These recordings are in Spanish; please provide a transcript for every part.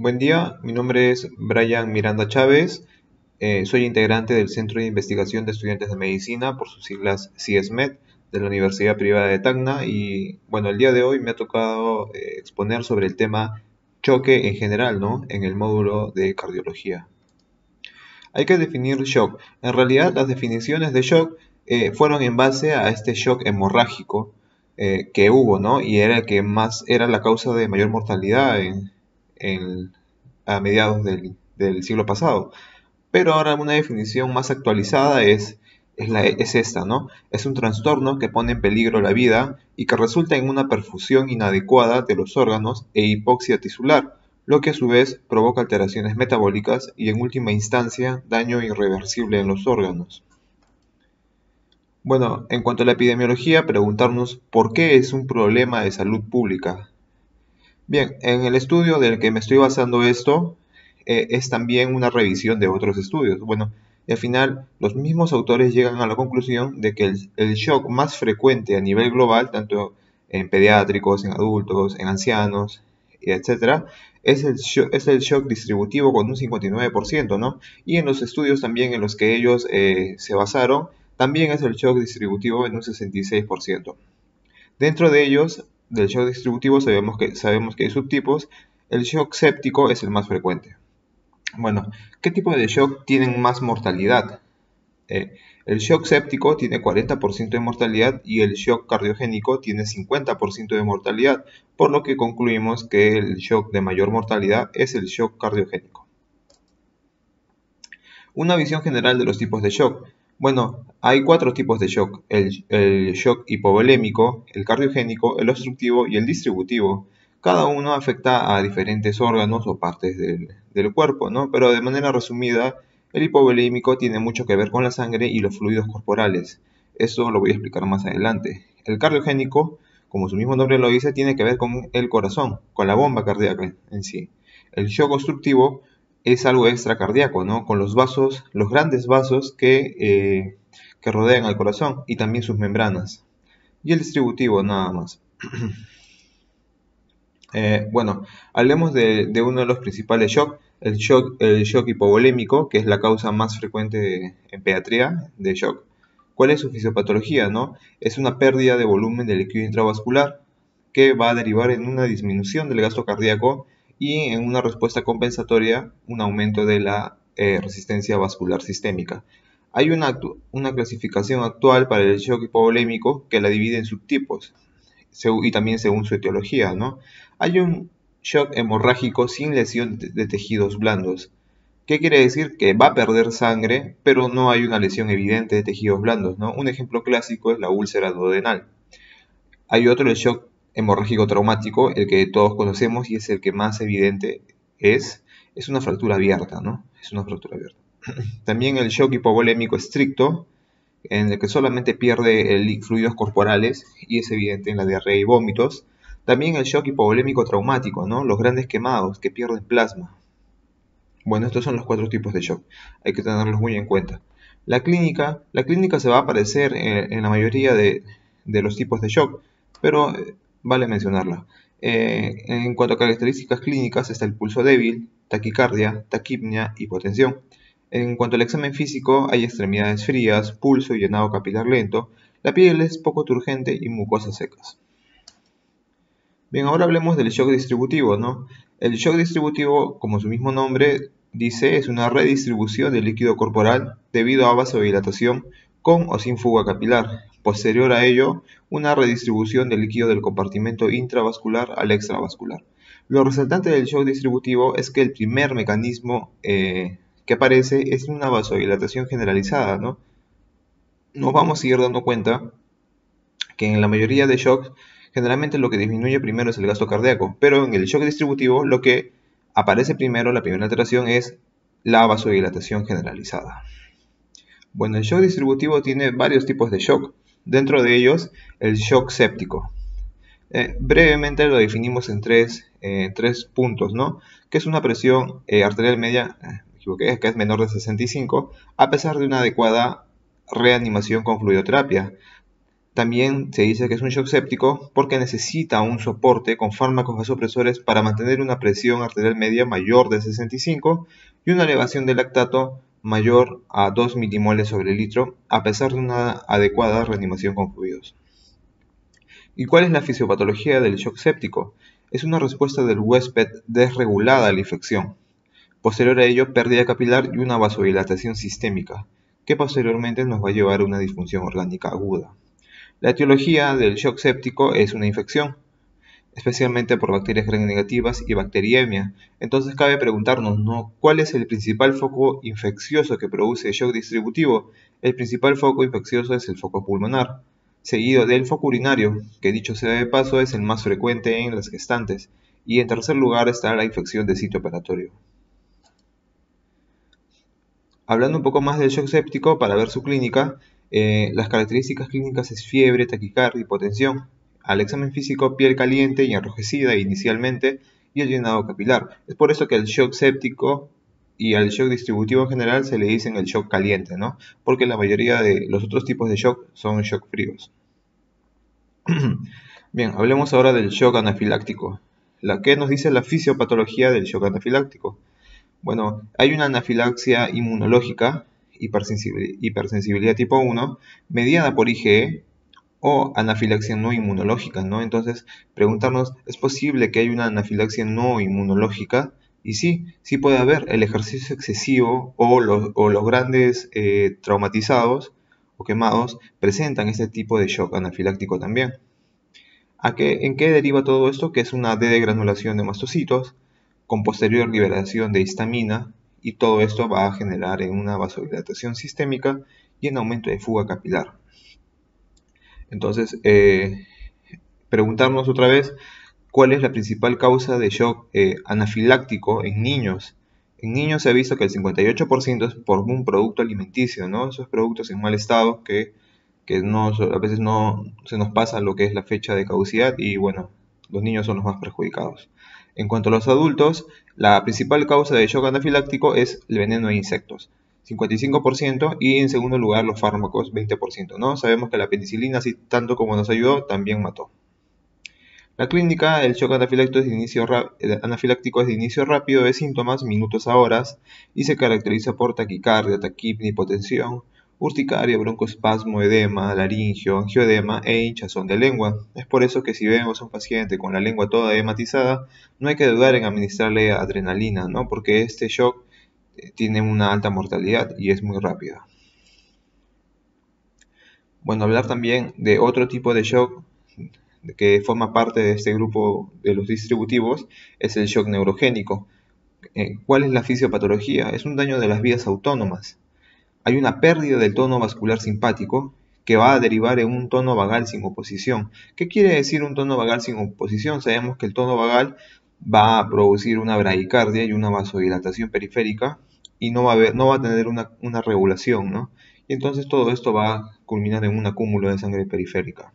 Buen día, mi nombre es Brian Miranda Chávez, soy integrante del Centro de Investigación de Estudiantes de Medicina, por sus siglas CIESMED, de la Universidad Privada de Tacna y bueno, el día de hoy me ha tocado exponer sobre el tema choque en general, ¿no? En el módulo de cardiología. Hay que definir shock. En realidad las definiciones de shock fueron en base a este shock hemorrágico que hubo, ¿no? Y era el que más era la causa de mayor mortalidad en- a mediados del siglo pasado. Pero ahora una definición más actualizada es esta, ¿no? Es un trastorno que pone en peligro la vida y que resulta en una perfusión inadecuada de los órganos e hipoxia tisular, lo que a su vez provoca alteraciones metabólicas y en última instancia daño irreversible en los órganos. Bueno, en cuanto a la epidemiología, preguntarnos por qué es un problema de salud pública. Bien, en el estudio del que me estoy basando esto, es también una revisión de otros estudios. Bueno, y al final los mismos autores llegan a la conclusión de que el shock más frecuente a nivel global, tanto en pediátricos, en adultos, en ancianos, etcétera, es el shock distributivo con un 59%, ¿no? Y en los estudios también en los que ellos se basaron, también es el shock distributivo en un 66%. Dentro de ellos, del shock distributivo sabemos que hay subtipos. El shock séptico es el más frecuente. Bueno, ¿qué tipo de shock tienen más mortalidad? El shock séptico tiene 40% de mortalidad y el shock cardiogénico tiene 50% de mortalidad, por lo que concluimos que el shock de mayor mortalidad es el shock cardiogénico. Una visión general de los tipos de shock. Bueno, hay cuatro tipos de shock: el shock hipovolémico, el cardiogénico, el obstructivo y el distributivo. Cada uno afecta a diferentes órganos o partes del cuerpo, ¿no? Pero de manera resumida, el hipovolémico tiene mucho que ver con la sangre y los fluidos corporales. Eso lo voy a explicar más adelante. El cardiogénico, como su mismo nombre lo dice, tiene que ver con el corazón, con la bomba cardíaca en sí. El shock obstructivo es algo extracardíaco, ¿no? Con los vasos, los grandes vasos que rodean al corazón y también sus membranas. Y el distributivo, nada más. Bueno, hablemos de uno de los principales shocks, el shock hipovolémico, que es la causa más frecuente en pediatría de shock. ¿Cuál es su fisiopatología, no? Es una pérdida de volumen del líquido intravascular que va a derivar en una disminución del gasto cardíaco y en una respuesta compensatoria, un aumento de la resistencia vascular sistémica. Hay una clasificación actual para el shock hipovolémico que la divide en subtipos y también según su etiología, ¿no? Hay un shock hemorrágico sin lesión de tejidos blandos. ¿Qué quiere decir? Que va a perder sangre, pero no hay una lesión evidente de tejidos blandos, ¿no? Un ejemplo clásico es la úlcera duodenal. Hay otro, el shock hemorrágico traumático, el que todos conocemos y es el que más evidente es una fractura abierta, ¿no? Es una fractura abierta. También el shock hipovolémico estricto, en el que solamente pierde fluidos corporales y es evidente en la diarrea y vómitos. También el shock hipovolémico traumático, ¿no? Los grandes quemados que pierden plasma. Bueno, estos son los cuatro tipos de shock. Hay que tenerlos muy en cuenta. La clínica se va a aparecer en la mayoría de los tipos de shock, pero vale mencionarla. En cuanto a características clínicas está el pulso débil, taquicardia, taquipnea, hipotensión. En cuanto al examen físico, hay extremidades frías, pulso y llenado capilar lento, la piel es poco turgente y mucosas secas. Bien, ahora hablemos del shock distributivo, ¿no? El shock distributivo, como su mismo nombre dice, es una redistribución del líquido corporal debido a vasodilatación con o sin fuga capilar. Posterior a ello, una redistribución del líquido del compartimento intravascular al extravascular. Lo resaltante del shock distributivo es que el primer mecanismo que aparece es una vasodilatación generalizada, ¿no? Nos vamos a ir dando cuenta que en la mayoría de shocks generalmente lo que disminuye primero es el gasto cardíaco, pero en el shock distributivo lo que aparece primero, la primera alteración, es la vasodilatación generalizada. Bueno, el shock distributivo tiene varios tipos de shock, dentro de ellos el shock séptico. Brevemente lo definimos en tres puntos, ¿no? Que es una presión arterial media, me equivoqué, que es menor de 65, a pesar de una adecuada reanimación con fluidoterapia. También se dice que es un shock séptico porque necesita un soporte con fármacos vasopresores para mantener una presión arterial media mayor de 65 y una elevación de lactato mayor a 2 milimoles sobre litro, a pesar de una adecuada reanimación con fluidos. ¿Y cuál es la fisiopatología del shock séptico? Es una respuesta del huésped desregulada a la infección. Posterior a ello, pérdida capilar y una vasodilatación sistémica, que posteriormente nos va a llevar a una disfunción orgánica aguda. La etiología del shock séptico es una infección, especialmente por bacterias gram negativas y bacteriemia. Entonces cabe preguntarnos, ¿no?, ¿cuál es el principal foco infeccioso que produce shock distributivo? El principal foco infeccioso es el foco pulmonar, seguido del foco urinario, que dicho sea de paso es el más frecuente en las gestantes, y en tercer lugar está la infección de sitio operatorio. Hablando un poco más del shock séptico, para ver su clínica, las características clínicas es fiebre, taquicardia, hipotensión. Al examen físico, piel caliente y enrojecida inicialmente y el llenado capilar. Es por eso que al shock séptico y al shock distributivo en general se le dicen el shock caliente, ¿no? Porque la mayoría de los otros tipos de shock son shock fríos. Bien, hablemos ahora del shock anafiláctico. ¿Qué nos dice la fisiopatología del shock anafiláctico? Bueno, hay una anafilaxia inmunológica, hipersensibilidad tipo 1, mediada por IgE o anafilaxia no inmunológica, ¿no? Entonces, preguntarnos, ¿es posible que haya una anafilaxia no inmunológica? Y sí puede haber. El ejercicio excesivo o los grandes traumatizados o quemados presentan este tipo de shock anafiláctico también. ¿En qué deriva todo esto? Que es una degranulación de mastocitos con posterior liberación de histamina, y todo esto va a generar en una vasodilatación sistémica y en aumento de fuga capilar. Entonces, preguntarnos otra vez, ¿cuál es la principal causa de shock anafiláctico en niños? En niños se ha visto que el 58% es por un producto alimenticio, ¿no? Esos productos en mal estado que a veces no se nos pasa lo que es la fecha de caducidad y bueno, los niños son los más perjudicados. En cuanto a los adultos, la principal causa de shock anafiláctico es el veneno de insectos, 55%, y en segundo lugar los fármacos, 20%, ¿no? Sabemos que la penicilina, así tanto como nos ayudó, también mató. La clínica, el shock anafiláctico es de inicio rápido de síntomas, minutos a horas, y se caracteriza por taquicardia, taquipnea, hipotensión, urticaria, broncoespasmo, edema, laringio, angioedema e hinchazón de lengua. Es por eso que si vemos a un paciente con la lengua toda edematizada, no hay que dudar en administrarle adrenalina, ¿no? Porque este shock tiene una alta mortalidad y es muy rápido. Bueno, hablar también de otro tipo de shock que forma parte de este grupo de los distributivos es el shock neurogénico. ¿Cuál es la fisiopatología? Es un daño de las vías autónomas. Hay una pérdida del tono vascular simpático que va a derivar en un tono vagal sin oposición. ¿Qué quiere decir un tono vagal sin oposición? Sabemos que el tono vagal va a producir una bradicardia y una vasodilatación periférica y no va a tener una regulación, ¿no? Y entonces todo esto va a culminar en un acúmulo de sangre periférica.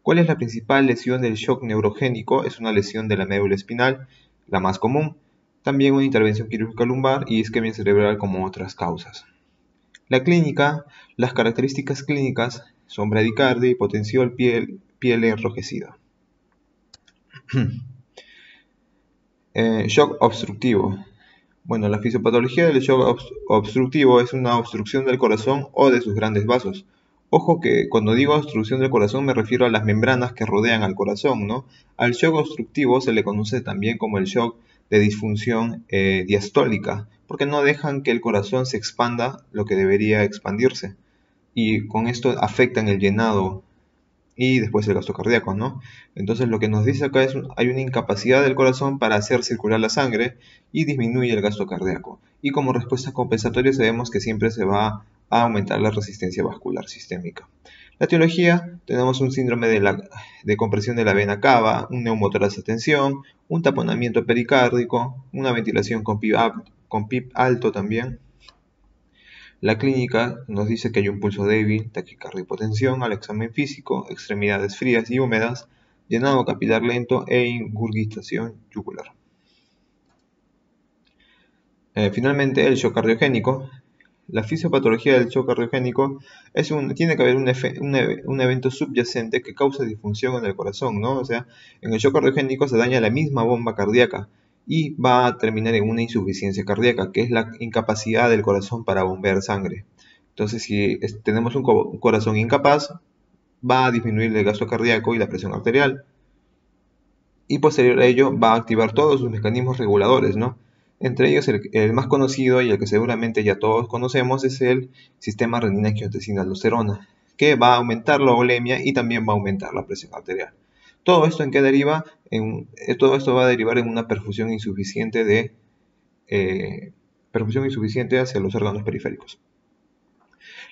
¿Cuál es la principal lesión del shock neurogénico? Es una lesión de la médula espinal, la más común, también una intervención quirúrgica lumbar y isquemia cerebral como otras causas. La clínica, las características clínicas son bradicardia, hipotensión, piel enrojecida. Shock obstructivo. Bueno, la fisiopatología del shock obstructivo es una obstrucción del corazón o de sus grandes vasos. Ojo que cuando digo obstrucción del corazón me refiero a las membranas que rodean al corazón, ¿no? Al shock obstructivo se le conoce también como el shock de disfunción diastólica, porque no dejan que el corazón se expanda lo que debería expandirse. Y con esto afectan el llenado y después el gasto cardíaco, ¿no? Entonces lo que nos dice acá es que hay una incapacidad del corazón para hacer circular la sangre y disminuye el gasto cardíaco. Y como respuesta compensatoria sabemos que siempre se va a aumentar la resistencia vascular sistémica. La etiología, tenemos un síndrome de compresión de la vena cava, un neumotórax de tensión, un taponamiento pericárdico, una ventilación con PIB alto también. La clínica nos dice que hay un pulso débil, taquicardia, hipotensión al examen físico, extremidades frías y húmedas, llenado capilar lento e ingurgitación yugular. Finalmente, el shock cardiogénico. La fisiopatología del shock cardiogénico tiene que haber un evento subyacente que causa disfunción en el corazón, ¿no? O sea, en el shock cardiogénico se daña la misma bomba cardíaca y va a terminar en una insuficiencia cardíaca, que es la incapacidad del corazón para bombear sangre. Entonces, si tenemos un corazón incapaz, va a disminuir el gasto cardíaco y la presión arterial, y posterior a ello va a activar todos sus mecanismos reguladores, ¿no? Entre ellos el más conocido y el que seguramente ya todos conocemos es el sistema renina-angiotensina-aldosterona, que va a aumentar la volemia y también va a aumentar la presión arterial. ¿Todo esto en qué deriva? Todo esto va a derivar en una perfusión insuficiente hacia los órganos periféricos.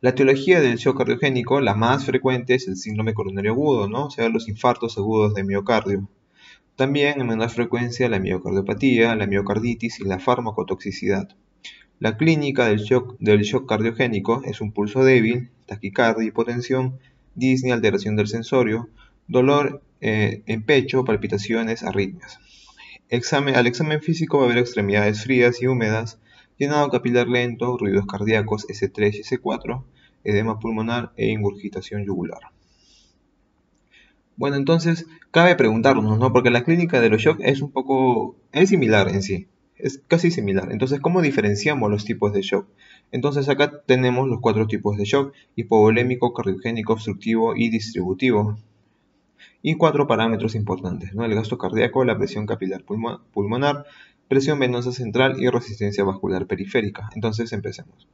La etiología del shock cardiogénico, la más frecuente, es el síndrome coronario agudo, ¿no? O sea, los infartos agudos de miocardio. También en menor frecuencia la miocardiopatía, la miocarditis y la farmacotoxicidad. La clínica del shock cardiogénico es un pulso débil, taquicardia, hipotensión, disnea, alteración del sensorio, dolor en pecho, palpitaciones, arritmias. Al examen físico va a haber extremidades frías y húmedas, llenado capilar lento, ruidos cardíacos S3 y S4, edema pulmonar e ingurgitación yugular. Bueno, entonces cabe preguntarnos, ¿no? Porque la clínica de los shock es similar en sí, es casi similar. Entonces, ¿cómo diferenciamos los tipos de shock? Entonces acá tenemos los 4 tipos de shock: hipovolémico, cardiogénico, obstructivo y distributivo. Y 4 parámetros importantes, ¿no? El gasto cardíaco, la presión capilar pulmonar, presión venosa central y resistencia vascular periférica. Entonces empecemos.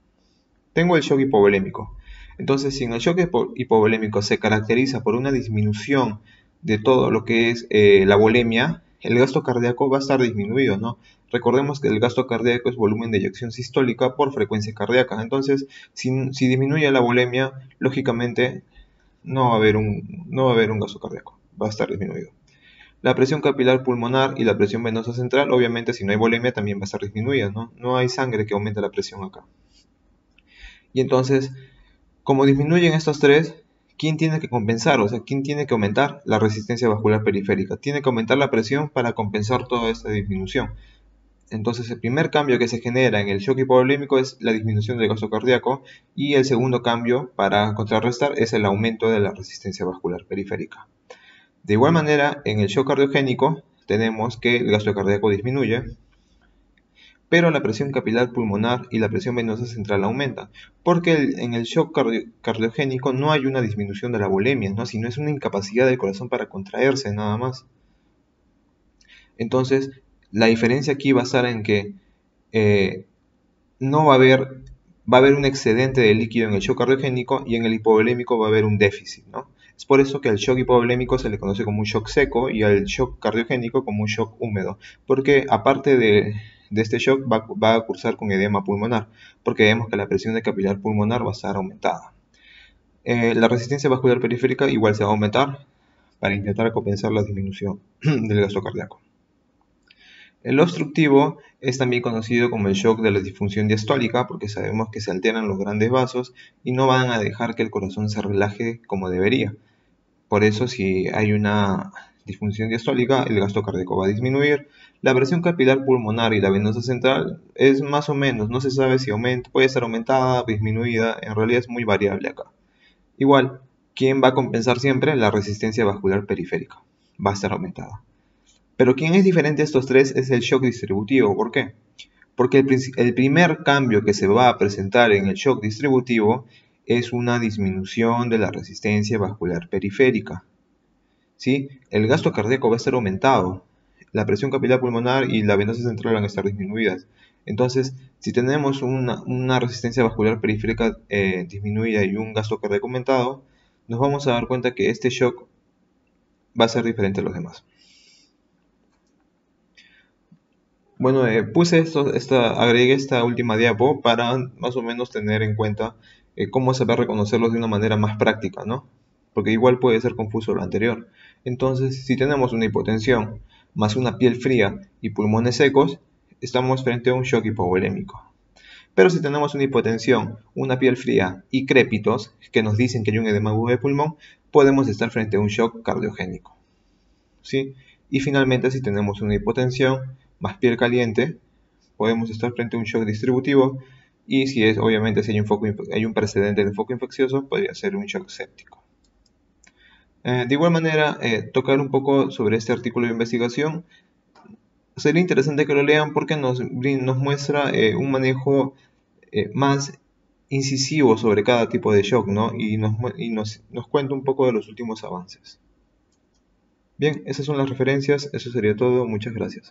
Tengo el shock hipovolémico. Entonces, si en el shock hipovolémico se caracteriza por una disminución de todo lo que es la volemia, el gasto cardíaco va a estar disminuido, ¿no? Recordemos que el gasto cardíaco es volumen de eyección sistólica por frecuencia cardíaca. Entonces, si disminuye la volemia, lógicamente no va a haber un gasto cardíaco, va a estar disminuido. La presión capilar pulmonar y la presión venosa central, obviamente si no hay volemia también va a estar disminuida, ¿no? No hay sangre que aumente la presión acá. Y entonces, como disminuyen estos tres, ¿quién tiene que compensar? O sea, ¿quién tiene que aumentar? La resistencia vascular periférica. Tiene que aumentar la presión para compensar toda esta disminución. Entonces, el primer cambio que se genera en el shock hipovolémico es la disminución del gasto cardíaco, y el segundo cambio para contrarrestar es el aumento de la resistencia vascular periférica. De igual manera, en el shock cardiogénico tenemos que el gasto cardíaco disminuye, pero la presión capilar pulmonar y la presión venosa central aumentan, porque en el shock cardiogénico no hay una disminución de la volemia, ¿no? Sino es una incapacidad del corazón para contraerse nada más. Entonces, la diferencia aquí va a estar en que no va a haber un excedente de líquido en el shock cardiogénico, y en el hipovolémico va a haber un déficit, ¿no? Es por eso que al shock hipovolémico se le conoce como un shock seco y al shock cardiogénico como un shock húmedo, porque aparte de este shock va a cursar con edema pulmonar, porque vemos que la presión de capilar pulmonar va a estar aumentada. La resistencia vascular periférica igual se va a aumentar para intentar compensar la disminución del gasto cardíaco. El obstructivo es también conocido como el shock de la disfunción diastólica, porque sabemos que se alteran los grandes vasos y no van a dejar que el corazón se relaje como debería. Por eso, si hay una disfunción diastólica, el gasto cardíaco va a disminuir. La presión capilar pulmonar y la venosa central es más o menos, no se sabe si puede ser aumentada o disminuida, en realidad es muy variable acá. Igual, ¿quién va a compensar siempre? La resistencia vascular periférica va a estar aumentada. Pero quien es diferente a estos tres es el shock distributivo. ¿Por qué? Porque el primer cambio que se va a presentar en el shock distributivo es una disminución de la resistencia vascular periférica. ¿Sí? El gasto cardíaco va a estar aumentado, la presión capilar pulmonar y la venosa central van a estar disminuidas. Entonces, si tenemos una resistencia vascular periférica disminuida y un gasto cardíaco aumentado, nos vamos a dar cuenta que este shock va a ser diferente a los demás. Bueno, agregué esta última diapo para más o menos tener en cuenta cómo se va a reconocerlos de una manera más práctica, ¿no? Porque igual puede ser confuso lo anterior. Entonces, si tenemos una hipotensión más una piel fría y pulmones secos, estamos frente a un shock hipovolémico. Pero si tenemos una hipotensión, una piel fría y crépitos, que nos dicen que hay un edema agudo de pulmón, podemos estar frente a un shock cardiogénico, ¿sí? Y finalmente, si tenemos una hipotensión más piel caliente, podemos estar frente a un shock distributivo, y si es, obviamente, si hay un precedente de foco infeccioso, podría ser un shock séptico. De igual manera, tocar un poco sobre este artículo de investigación, sería interesante que lo lean porque nos muestra un manejo más incisivo sobre cada tipo de shock, ¿no? Y nos cuenta un poco de los últimos avances. Bien, esas son las referencias, eso sería todo, muchas gracias.